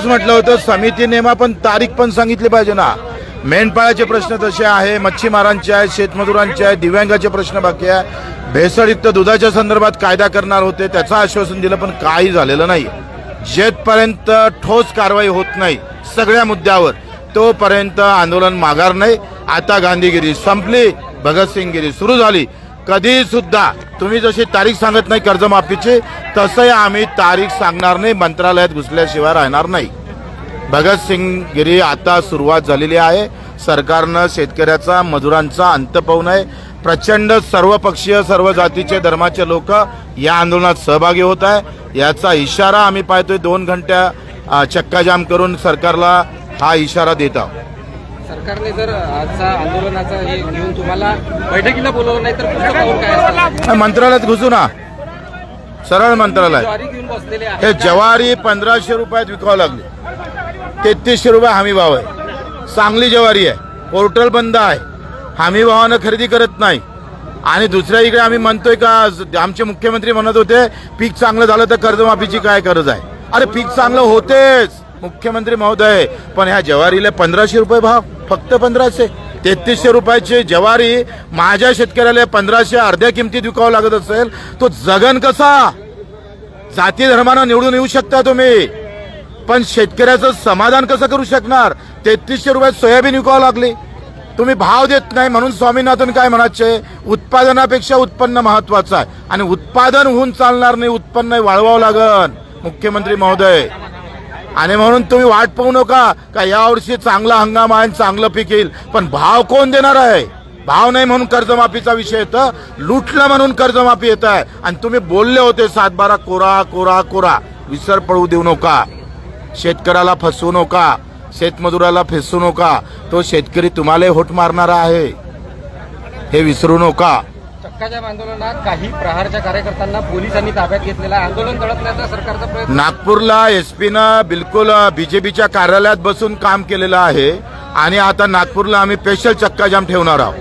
तेच म्हटलं होतं, समिती नेमा पण तारीख पण सांगितली पाहिजे ना. मेंढपाळाचे प्रश्न तसे आहे, मच्छीमारांचे आहे, शेतमजुरांचे आहे, दिव्यांगाचे प्रश्न बाकी आहे. भेसळयुक्त दुधाच्या संदर्भात कायदा करणार होते, त्याचं आश्वासन दिलं पण काही झालेलं नाही. जेथपर्यंत ठोस कारवाई होत नाही सगळ्या मुद्द्यावर तोपर्यंत आंदोलन माघार नाही. आता गांधीगिरी संपली, भगतसिंगगिरी सुरू झाली. कधी सुद्धा तुम्ही जशी तारीख सांगत नाही कर्जमाफीची, तसंही आम्ही तारीख सांगणार नाही. मंत्रालयात घुसल्याशिवाय राहणार नाही. भगतसिंगगिरी आता सुरुवात झालेली आहे. सरकारनं शेतकऱ्याचा मजुरांचा अंत पाहू नये. प्रचंड सर्वपक्षीय सर्व जातीचे धर्माचे लोक या आंदोलनात सहभागी होत आहे. याचा इशारा आम्ही पाहतोय. 2 घंट्या चक्काजाम करून सरकारला हा इशारा देत आहोत. सरकारने जर आजचा आंदोलनाचा हे घेऊन तुम्हाला बैठकीला बोलवलं नाही तर पुढचं पाऊल काय असेल? मंत्रालयात घुसू ना, सरळ मंत्रालय. ज्वारी घेऊन बसलेले आहेत. हे ज्वारी 1500 रुपयात विकावं लागली. 3300 रुपये हमी भाव आहे. चांगली ज्वारी आहे. पोर्टल बंद आहे. हमी भावानं खरेदी करत नाही. आणि दुसऱ्या इकडे आम्ही म्हणतोय का, आमचे मुख्यमंत्री म्हणत होते पीक चांगलं झालं तर कर्जमाफीची काय गरज आहे. अरे पीक चांगलं होतेच मुख्यमंत्री महोदय, पण ह्या ज्वारीला 1500 रुपये भाव, फक्त 1500. 3300 रुपयाची ज्वारी माझ्या शेतकऱ्याला 1500 अर्ध्या किमतीत विकावं लागत असेल, तो जगन कसा? जाती धर्मानं निवडून येऊ शकता तुम्ही, पण शेतकऱ्याचं समाधान कसं करू शकणार? 3300 रुपयात सोयाबीन विकावं लागली. तुम्ही भाव देत नाही म्हणून स्वामीनाथन काय म्हणायचे, उत्पादनापेक्षा उत्पन्न महत्वाचं आहे. आणि उत्पादन होऊन चालणार नाही, उत्पन्न वाढवावं लागन मुख्यमंत्री महोदय. आणि म्हणून तुम्ही वाट पाहू नका का यावर्षी चांगला हंगाम आहे, चांगलं पीक येईल, पण भाव कोण देणार आहे? भाव नाही म्हणून कर्जमाफीचा विषय येतं, लुटलं म्हणून कर्जमाफी येत आहे. आणि तुम्ही बोलले होते 7-12 कोरा कोरा कोरा. विसर पडू देऊ नका. शेतकऱ्याला फसवू नका, शेतमजुराला फसवू नका. तो शेतकरी तुम्हाला होट मारणारा आहे, हे विसरू नका. चक्काजाम आंदोलनात काही प्रहारच्या कार्यकर्त्यांना पोलिसांनी ताब्यात घेतलेला आंदोलन दडपण्याचा सरकारचा प्रयत्न. नागपूरला एसपीनं बिलकुल बीजेपीच्या कार्यालयात बसून काम केलेलं आहे. आणि आता नागपूरला आम्ही स्पेशल चक्काजाम ठेवणार आहोत.